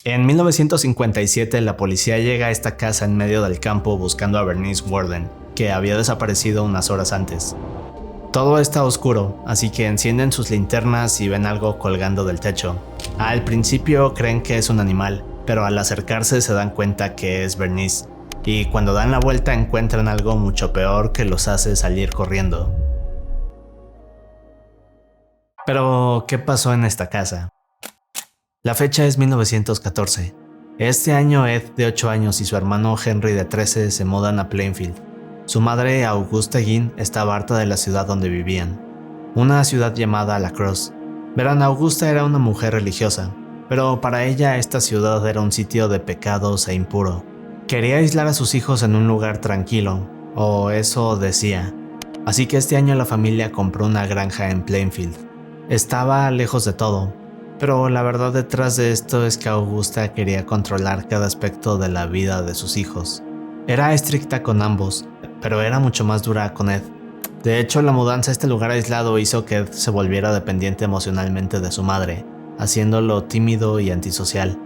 En 1957 la policía llega a esta casa en medio del campo buscando a Bernice Worden, que había desaparecido unas horas antes. Todo está oscuro, así que encienden sus linternas y ven algo colgando del techo. Al principio creen que es un animal, pero al acercarse se dan cuenta que es Bernice, y cuando dan la vuelta encuentran algo mucho peor que los hace salir corriendo. Pero, ¿qué pasó en esta casa? La fecha es 1914. Este año Ed, de 8 años, y su hermano Henry, de 13, se mudan a Plainfield. Su madre, Augusta Ginn, estaba harta de la ciudad donde vivían, una ciudad llamada La Crosse. Verán, Augusta era una mujer religiosa, pero para ella esta ciudad era un sitio de pecados e impuro. Quería aislar a sus hijos en un lugar tranquilo, o eso decía. Así que este año la familia compró una granja en Plainfield. Estaba lejos de todo, pero la verdad detrás de esto es que Augusta quería controlar cada aspecto de la vida de sus hijos. Era estricta con ambos, pero era mucho más dura con Ed. De hecho, la mudanza a este lugar aislado hizo que Ed se volviera dependiente emocionalmente de su madre, haciéndolo tímido y antisocial.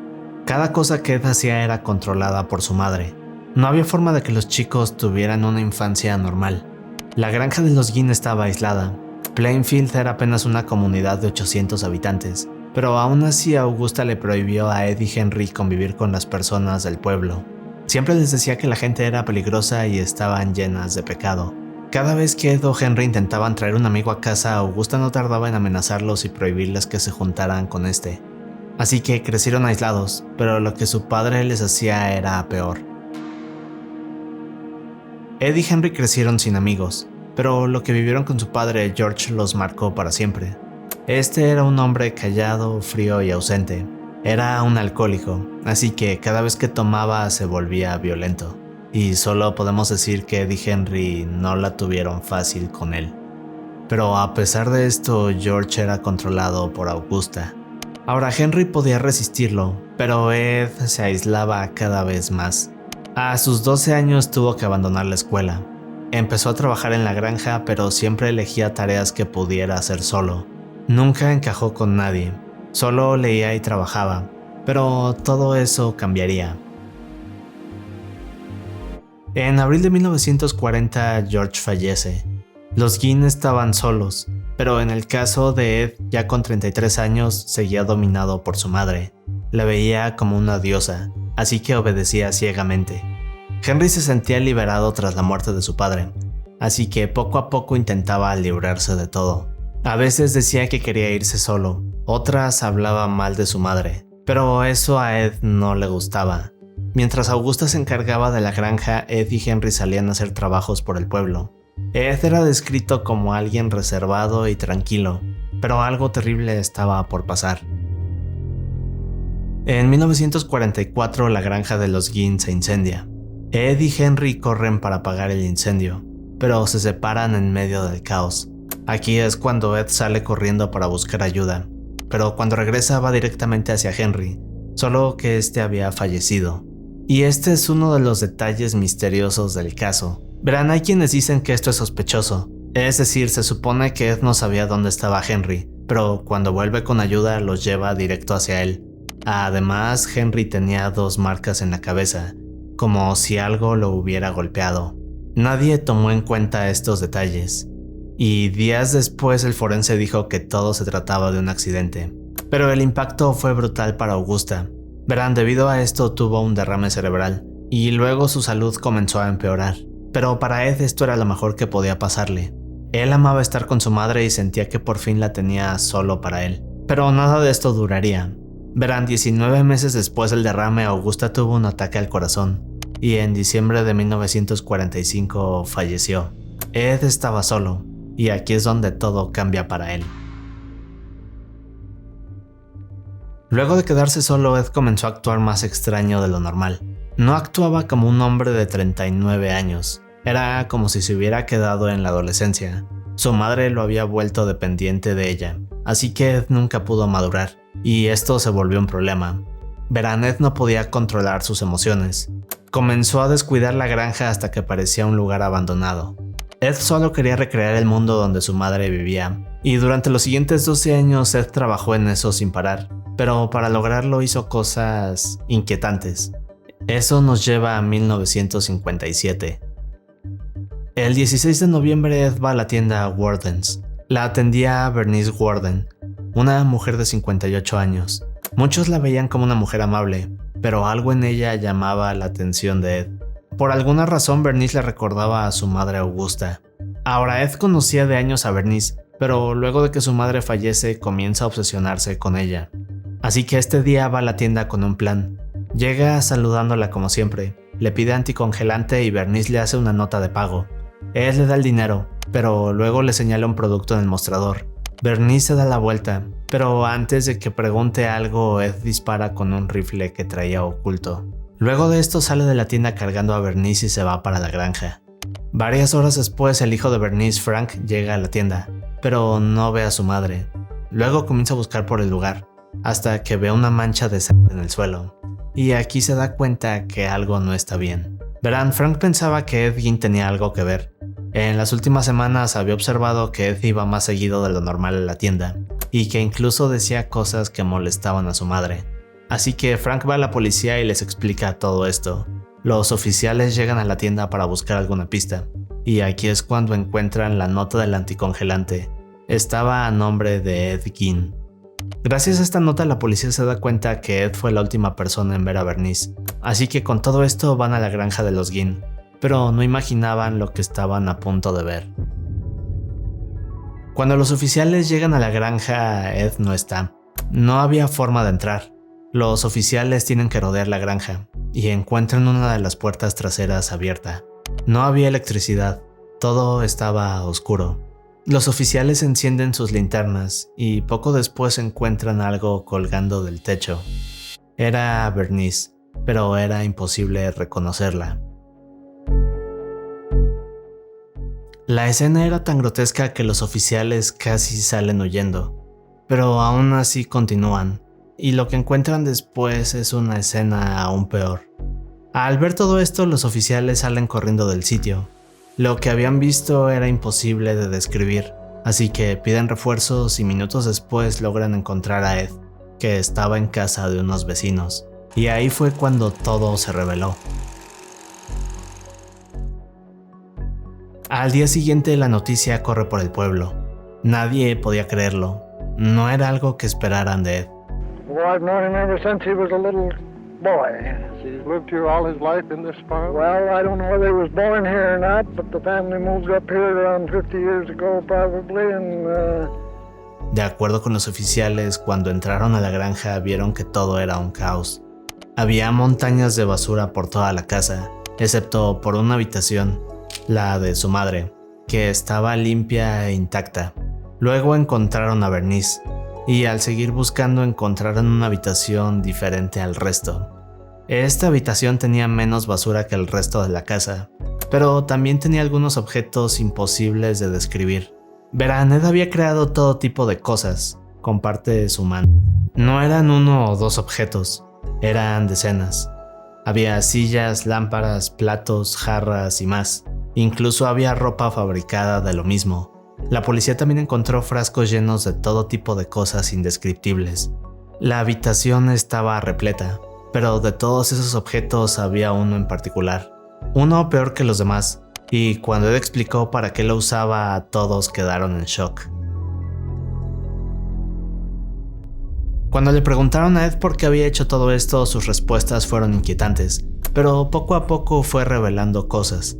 Cada cosa que Ed hacía era controlada por su madre. No había forma de que los chicos tuvieran una infancia normal. La granja de los Ginn estaba aislada. Plainfield era apenas una comunidad de 800 habitantes, pero aún así Augusta le prohibió a Ed y Henry convivir con las personas del pueblo. Siempre les decía que la gente era peligrosa y estaban llenas de pecado. Cada vez que Ed o Henry intentaban traer un amigo a casa, Augusta no tardaba en amenazarlos y prohibirles que se juntaran con este. Así que crecieron aislados, pero lo que su padre les hacía era peor. Ed y Henry crecieron sin amigos, pero lo que vivieron con su padre George los marcó para siempre. Este era un hombre callado, frío y ausente. Era un alcohólico, así que cada vez que tomaba se volvía violento. Y solo podemos decir que Ed y Henry no la tuvieron fácil con él. Pero a pesar de esto, George era controlado por Augusta. Ahora Henry podía resistirlo, pero Ed se aislaba cada vez más. A sus 12 años tuvo que abandonar la escuela. Empezó a trabajar en la granja, pero siempre elegía tareas que pudiera hacer solo. Nunca encajó con nadie. Solo leía y trabajaba, pero todo eso cambiaría. En abril de 1940, George fallece. Los Ginn estaban solos, pero en el caso de Ed, ya con 33 años, seguía dominado por su madre. La veía como una diosa, así que obedecía ciegamente. Henry se sentía liberado tras la muerte de su padre, así que poco a poco intentaba librarse de todo. A veces decía que quería irse solo, otras hablaba mal de su madre, pero eso a Ed no le gustaba. Mientras Augusta se encargaba de la granja, Ed y Henry salían a hacer trabajos por el pueblo. Ed era descrito como alguien reservado y tranquilo, pero algo terrible estaba por pasar. En 1944 la granja de los Ginn se incendia. Ed y Henry corren para apagar el incendio, pero se separan en medio del caos. Aquí es cuando Ed sale corriendo para buscar ayuda, pero cuando regresa va directamente hacia Henry, solo que este había fallecido. Y este es uno de los detalles misteriosos del caso. Verán, hay quienes dicen que esto es sospechoso, es decir, se supone que Ed no sabía dónde estaba Henry, pero cuando vuelve con ayuda los lleva directo hacia él. Además, Henry tenía 2 marcas en la cabeza, como si algo lo hubiera golpeado. Nadie tomó en cuenta estos detalles. Y días después el forense dijo que todo se trataba de un accidente. Pero el impacto fue brutal para Augusta. Verán, debido a esto tuvo un derrame cerebral, y luego su salud comenzó a empeorar. Pero para Ed esto era lo mejor que podía pasarle. Él amaba estar con su madre y sentía que por fin la tenía solo para él. Pero nada de esto duraría. Verán, 19 meses después del derrame, Augusta tuvo un ataque al corazón, y en diciembre de 1945 falleció. Ed estaba solo. Y aquí es donde todo cambia para él. Luego de quedarse solo, Ed comenzó a actuar más extraño de lo normal. No actuaba como un hombre de 39 años. Era como si se hubiera quedado en la adolescencia. Su madre lo había vuelto dependiente de ella, así que Ed nunca pudo madurar, y esto se volvió un problema. Verán, Ed no podía controlar sus emociones. Comenzó a descuidar la granja hasta que parecía un lugar abandonado. Ed solo quería recrear el mundo donde su madre vivía, y durante los siguientes 12 años Ed trabajó en eso sin parar. pero para lograrlo hizo cosas inquietantes. Eso nos lleva a 1957. El 16 de noviembre Ed va a la tienda Warden's. La atendía Bernice Warden, una mujer de 58 años. Muchos la veían como una mujer amable, pero algo en ella llamaba la atención de Ed. Por alguna razón Bernice le recordaba a su madre Augusta. Ahora Ed conocía de años a Bernice, pero luego de que su madre fallece comienza a obsesionarse con ella. Así que este día va a la tienda con un plan. Llega saludándola como siempre, le pide anticongelante y Bernice le hace una nota de pago. Ed le da el dinero, pero luego le señala un producto en el mostrador. Bernice se da la vuelta, pero antes de que pregunte algo, Ed dispara con un rifle que traía oculto. Luego de esto sale de la tienda cargando a Bernice y se va para la granja. Varias horas después, el hijo de Bernice, Frank, llega a la tienda, pero no ve a su madre. Luego comienza a buscar por el lugar, hasta que ve una mancha de sangre en el suelo. Y aquí se da cuenta que algo no está bien. Verán, Frank pensaba que Ed Gein tenía algo que ver. En las últimas semanas había observado que Ed iba más seguido de lo normal a la tienda, y que incluso decía cosas que molestaban a su madre. Así que Frank va a la policía y les explica todo esto. Los oficiales llegan a la tienda para buscar alguna pista, y aquí es cuando encuentran la nota del anticongelante. Estaba a nombre de Ed Gein. Gracias a esta nota la policía se da cuenta que Ed fue la última persona en ver a Bernice, así que con todo esto van a la granja de los Gein, pero no imaginaban lo que estaban a punto de ver. Cuando los oficiales llegan a la granja, Ed no está. No había forma de entrar. Los oficiales tienen que rodear la granja y encuentran una de las puertas traseras abierta. No había electricidad, todo estaba oscuro. Los oficiales encienden sus linternas y poco después encuentran algo colgando del techo. Era Bernice, pero era imposible reconocerla. La escena era tan grotesca que los oficiales casi salen huyendo, pero aún así continúan, y lo que encuentran después es una escena aún peor. Al ver todo esto, los oficiales salen corriendo del sitio. Lo que habían visto era imposible de describir, así que piden refuerzos y minutos después logran encontrar a Ed, que estaba en casa de unos vecinos, y ahí fue cuando todo se reveló. Al día siguiente la noticia corre por el pueblo. Nadie podía creerlo. No era algo que esperaran de Ed. Well, I've known him ever since he was a little boy. He's lived here all his life in this farm? Well, I don't know whether he was born here or not, but the family moved up here around 50 years ago probably, and De acuerdo con los oficiales, cuando entraron a la granja vieron que todo era un caos. Había montañas de basura por toda la casa, excepto por una habitación, la de su madre, que estaba limpia e intacta. Luego encontraron a Bernice, y al seguir buscando encontraron una habitación diferente al resto. Esta habitación tenía menos basura que el resto de la casa, pero también tenía algunos objetos imposibles de describir. Verán, Ed había creado todo tipo de cosas, con partes humanas. No eran uno o dos objetos, eran decenas. Había sillas, lámparas, platos, jarras y más. Incluso había ropa fabricada de lo mismo. La policía también encontró frascos llenos de todo tipo de cosas indescriptibles. La habitación estaba repleta, pero de todos esos objetos había uno en particular. Uno peor que los demás, y cuando Ed explicó para qué lo usaba, todos quedaron en shock. Cuando le preguntaron a Ed por qué había hecho todo esto, sus respuestas fueron inquietantes, pero poco a poco fue revelando cosas.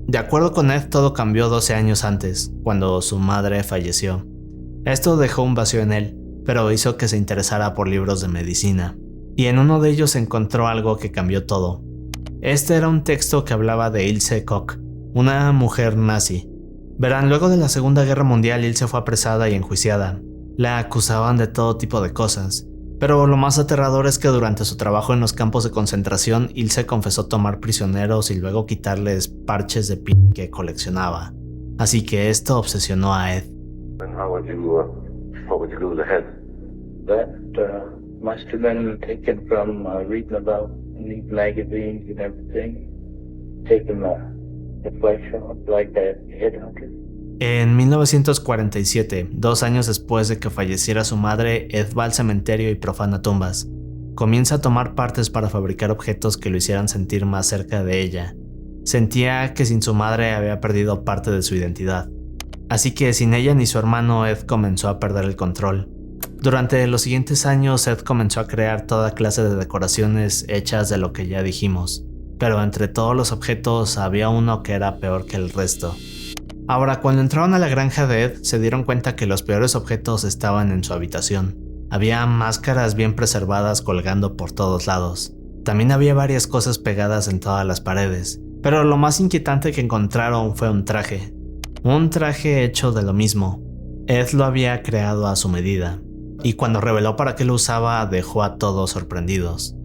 De acuerdo con Ed, todo cambió 12 años antes, cuando su madre falleció. Esto dejó un vacío en él, pero hizo que se interesara por libros de medicina, y en uno de ellos encontró algo que cambió todo. Este era un texto que hablaba de Ilse Koch, una mujer nazi. Verán, luego de la Segunda Guerra Mundial, Ilse fue apresada y enjuiciada. La acusaban de todo tipo de cosas, pero lo más aterrador es que durante su trabajo en los campos de concentración, Ilse confesó tomar prisioneros y luego quitarles parches de piel que coleccionaba. Así que esto obsesionó a Ed. And what would you do with the head? That must have been taken from reading about in these magazines and everything. Taking the flesh off like that headhunter. En 1947, 2 años después de que falleciera su madre, Ed va al cementerio y profana tumbas. Comienza a tomar partes para fabricar objetos que lo hicieran sentir más cerca de ella. Sentía que sin su madre había perdido parte de su identidad. Así que sin ella ni su hermano, Ed comenzó a perder el control. Durante los siguientes años, Ed comenzó a crear toda clase de decoraciones hechas de lo que ya dijimos, pero entre todos los objetos había uno que era peor que el resto. Ahora, cuando entraron a la granja de Ed, se dieron cuenta que los peores objetos estaban en su habitación. Había máscaras bien preservadas colgando por todos lados. También había varias cosas pegadas en todas las paredes, pero lo más inquietante que encontraron fue un traje. Un traje hecho de lo mismo. Ed lo había creado a su medida, y cuando reveló para qué lo usaba, dejó a todos sorprendidos.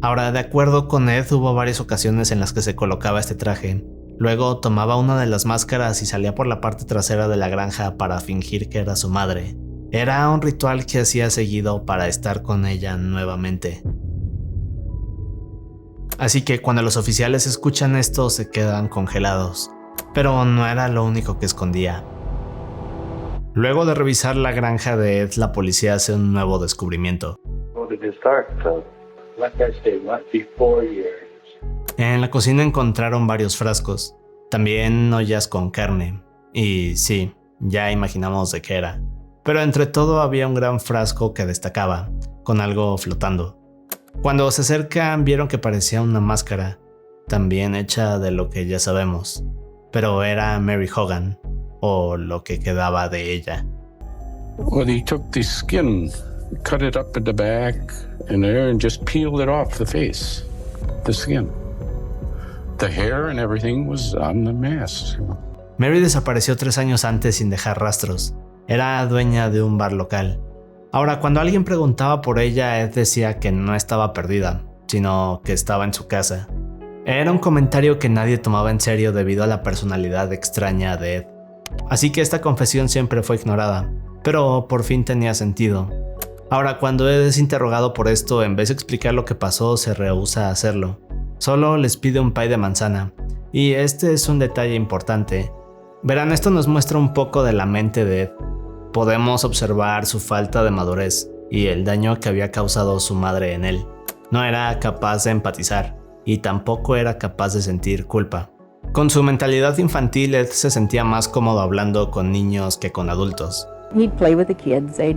Ahora, de acuerdo con Ed, hubo varias ocasiones en las que se colocaba este traje. Luego tomaba una de las máscaras y salía por la parte trasera de la granja para fingir que era su madre. Era un ritual que hacía seguido para estar con ella nuevamente. Así que cuando los oficiales escuchan esto se quedan congelados. Pero no era lo único que escondía. Luego de revisar la granja de Ed, la policía hace un nuevo descubrimiento. En la cocina encontraron varios frascos, también ollas con carne, y sí, ya imaginamos de qué era. Pero entre todo había un gran frasco que destacaba, con algo flotando. Cuando se acercan vieron que parecía una máscara, también hecha de lo que ya sabemos, pero era Mary Hogan, o lo que quedaba de ella. Well, he took the skin, cut it up at the back and there, and just peeled it off the face, the skin. The hair and everything was on the mask. Mary desapareció 3 años antes sin dejar rastros. Era dueña de un bar local. Ahora, cuando alguien preguntaba por ella, Ed decía que no estaba perdida, sino que estaba en su casa. Era un comentario que nadie tomaba en serio debido a la personalidad extraña de Ed. Así que esta confesión siempre fue ignorada, pero por fin tenía sentido. Ahora, cuando Ed es interrogado por esto, en vez de explicar lo que pasó, se rehúsa a hacerlo. Solo les pide un pie de manzana, y este es un detalle importante. Verán, esto nos muestra un poco de la mente de Ed. Podemos observar su falta de madurez y el daño que había causado su madre en él. No era capaz de empatizar, y tampoco era capaz de sentir culpa. Con su mentalidad infantil, Ed se sentía más cómodo hablando con niños que con adultos. He'd play with the kids. They'd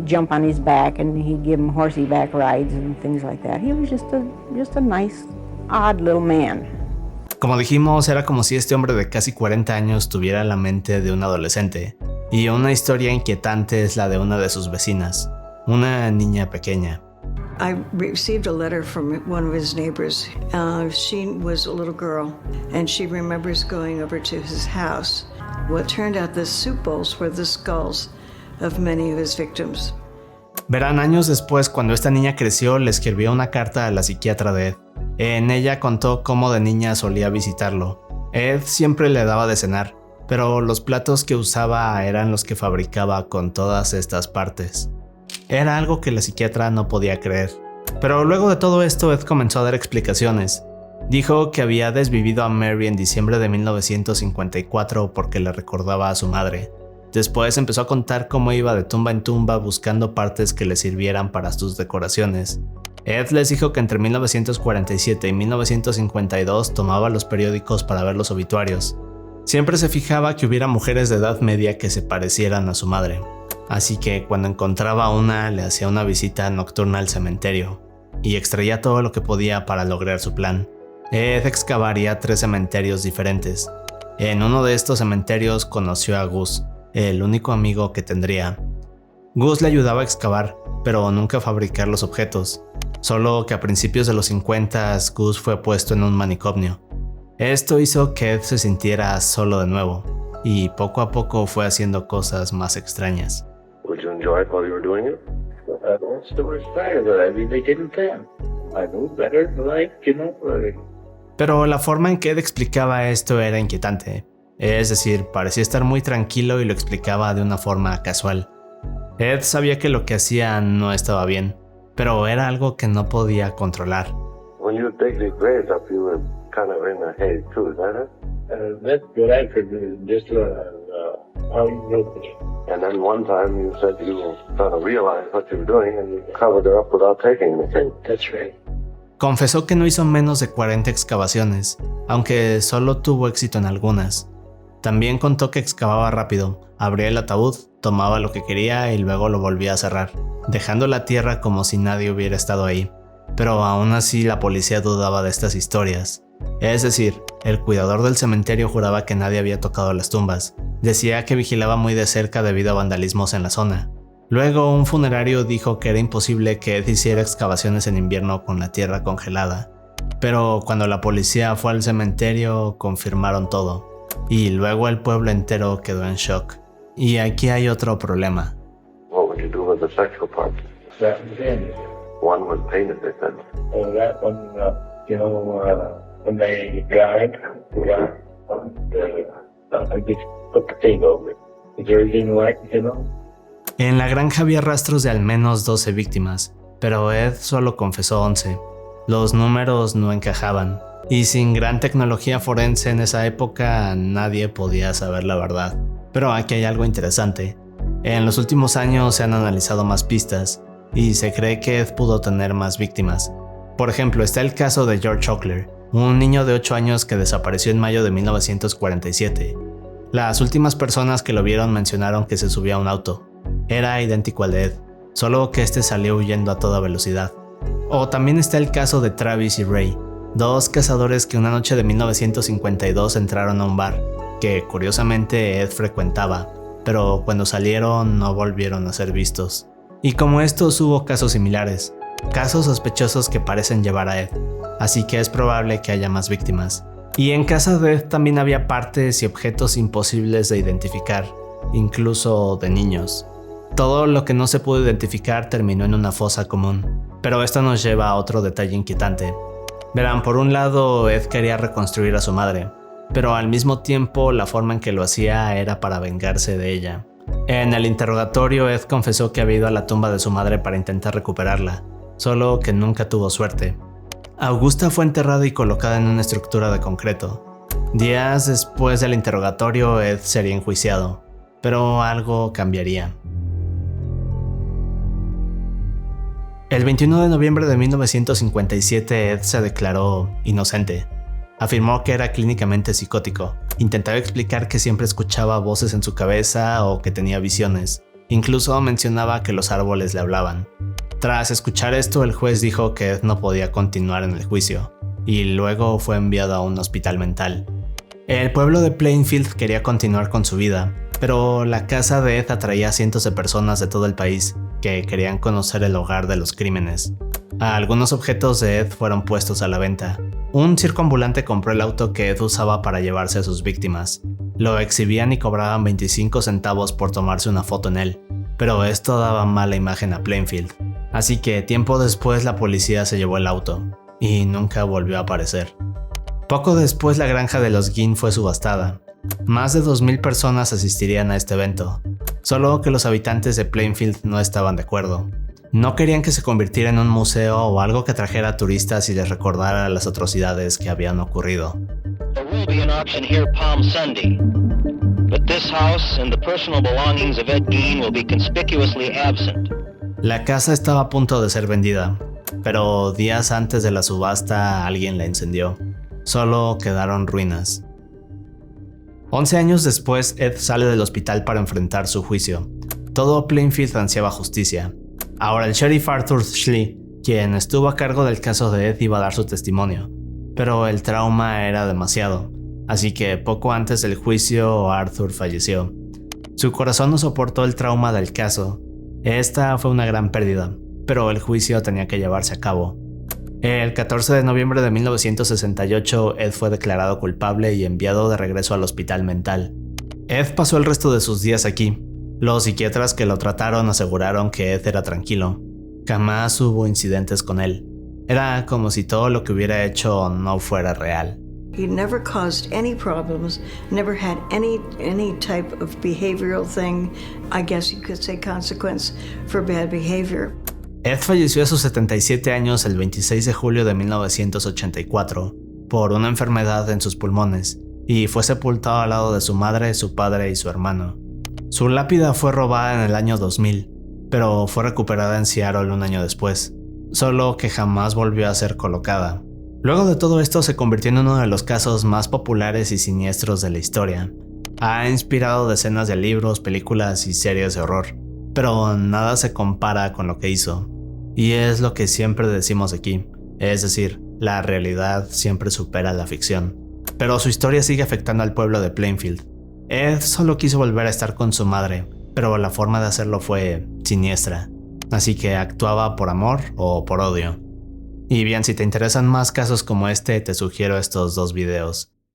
jump on his back and he'd give them horseback rides and things like that. He was just a nice, odd little man. Como dijimos, era como si este hombre de casi 40 años tuviera la mente de un adolescente. Y una historia inquietante es la de una de sus vecinas, una niña pequeña. I received a letter from one of his neighbors. She was a little girl, and she remembers going over to his house. Well, it turned out the soup bowls were the skulls of many of his victims. Verán, años después, cuando esta niña creció, le escribió una carta a la psiquiatra de Ed. En ella contó cómo de niña solía visitarlo. Ed siempre le daba de cenar, pero los platos que usaba eran los que fabricaba con todas estas partes. Era algo que la psiquiatra no podía creer. Pero luego de todo esto, Ed comenzó a dar explicaciones. Dijo que había desvivido a Mary en diciembre de 1954 porque le recordaba a su madre. Después empezó a contar cómo iba de tumba en tumba buscando partes que le sirvieran para sus decoraciones. Ed les dijo que entre 1947 y 1952 tomaba los periódicos para ver los obituarios. Siempre se fijaba que hubiera mujeres de edad media que se parecieran a su madre. Así que cuando encontraba una, le hacía una visita nocturna al cementerio y extraía todo lo que podía para lograr su plan. Ed excavaría 3 cementerios diferentes. En uno de estos cementerios conoció a Gus, el único amigo que tendría. Gus le ayudaba a excavar, pero nunca a fabricar los objetos. Solo que a principios de los 50 Gus fue puesto en un manicomio. Esto hizo que Ed se sintiera solo de nuevo, y poco a poco fue haciendo cosas más extrañas. Would you enjoy it while you were doing it? That's the worst part of it. I mean, they didn't plan. I knew better, like, Pero la forma en que Ed explicaba esto era inquietante. Es decir, parecía estar muy tranquilo y lo explicaba de una forma casual. Ed sabía que lo que hacía no estaba bien, pero era algo que no podía controlar. When you dig the graves up, you were kind of in the head too, is that it? That's what I could do, just how you wrote it. And then one time you said you kind of realized what you were doing and you covered her up without taking anything. That's right. Confesó que no hizo menos de 40 excavaciones, aunque solo tuvo éxito en algunas. También contó que excavaba rápido, abría el ataúd, tomaba lo que quería y luego lo volvía a cerrar, dejando la tierra como si nadie hubiera estado ahí. Pero aún así la policía dudaba de estas historias. Es decir, el cuidador del cementerio juraba que nadie había tocado las tumbas. Decía que vigilaba muy de cerca debido a vandalismos en la zona. Luego, un funerario dijo que era imposible que Ed hiciera excavaciones en invierno con la tierra congelada. Pero cuando la policía fue al cementerio, confirmaron todo. Y luego el pueblo entero quedó en shock. Y aquí hay otro problema. What would you do with the sexual part? That was it. One was painted, they said. Oh, that one, when they died, I just put the thing over it. The jury didn't like it, En la granja había rastros de al menos 12 víctimas, pero Ed solo confesó 11. Los números no encajaban, y sin gran tecnología forense en esa época nadie podía saber la verdad. Pero aquí hay algo interesante. En los últimos años se han analizado más pistas, y se cree que Ed pudo tener más víctimas. Por ejemplo, está el caso de George Ockler, un niño de 8 años que desapareció en mayo de 1947. Las últimas personas que lo vieron mencionaron que se subió a un auto. Era idéntico al de Ed, solo que este salió huyendo a toda velocidad. O también está el caso de Travis y Ray, dos cazadores que una noche de 1952 entraron a un bar, que curiosamente Ed frecuentaba, pero cuando salieron no volvieron a ser vistos. Y como estos hubo casos similares, casos sospechosos que parecen llevar a Ed, así que es probable que haya más víctimas. Y en casa de Ed también había partes y objetos imposibles de identificar, incluso de niños. Todo lo que no se pudo identificar terminó en una fosa común, pero esto nos lleva a otro detalle inquietante. Verán, por un lado Ed quería reconstruir a su madre, pero al mismo tiempo la forma en que lo hacía era para vengarse de ella. En el interrogatorio Ed confesó que había ido a la tumba de su madre para intentar recuperarla, solo que nunca tuvo suerte. Augusta fue enterrada y colocada en una estructura de concreto. Días después del interrogatorio Ed sería enjuiciado, pero algo cambiaría. El 21 de noviembre de 1957 Ed se declaró inocente. Afirmó que era clínicamente psicótico. Intentaba explicar que siempre escuchaba voces en su cabeza o que tenía visiones. Incluso mencionaba que los árboles le hablaban. Tras escuchar esto, el juez dijo que Ed no podía continuar en el juicio, y luego fue enviado a un hospital mental. El pueblo de Plainfield quería continuar con su vida, pero la casa de Ed atraía a cientos de personas de todo el país que querían conocer el hogar de los crímenes. Algunos objetos de Ed fueron puestos a la venta. Un circo ambulante compró el auto que Ed usaba para llevarse a sus víctimas. Lo exhibían y cobraban 25 centavos por tomarse una foto en él, pero esto daba mala imagen a Plainfield. Así que tiempo después la policía se llevó el auto, y nunca volvió a aparecer. Poco después la granja de los Ginn fue subastada. Más de 2,000 personas asistirían a este evento, solo que los habitantes de Plainfield no estaban de acuerdo. No querían que se convirtiera en un museo o algo que atrajera a turistas y les recordara las atrocidades que habían ocurrido. There will be an auction here Palm Sunday, but this house and the personal belongings of Ed Gein will be conspicuously absent. La casa estaba a punto de ser vendida, pero días antes de la subasta alguien la incendió. Solo quedaron ruinas. 11 años después, Ed sale del hospital para enfrentar su juicio. Todo Plainfield ansiaba justicia. Ahora el sheriff Arthur Schley, quien estuvo a cargo del caso de Ed, iba a dar su testimonio, pero el trauma era demasiado, así que poco antes del juicio Arthur falleció. Su corazón no soportó el trauma del caso. Esta fue una gran pérdida, pero el juicio tenía que llevarse a cabo. El 14 de noviembre de 1968, Ed fue declarado culpable y enviado de regreso al hospital mental. Ed pasó el resto de sus días aquí. Los psiquiatras que lo trataron aseguraron que Ed era tranquilo. Jamás hubo incidentes con él. Era como si todo lo que hubiera hecho no fuera real. He never caused any problems, never had any type of behavioral thing, I guess you could say consequence for bad behavior. Ed falleció a sus 77 años el 26 de julio de 1984 por una enfermedad en sus pulmones y fue sepultado al lado de su madre, su padre y su hermano. Su lápida fue robada en el año 2000, pero fue recuperada en Seattle un año después, solo que jamás volvió a ser colocada. Luego de todo esto se convirtió en uno de los casos más populares y siniestros de la historia. Ha inspirado decenas de libros, películas y series de horror, pero nada se compara con lo que hizo. Y es lo que siempre decimos aquí, es decir, la realidad siempre supera la ficción. Pero su historia sigue afectando al pueblo de Plainfield. Ed solo quiso volver a estar con su madre, pero la forma de hacerlo fue siniestra, así que actuaba por amor o por odio. Y bien, si te interesan más casos como este, te sugiero estos dos videos.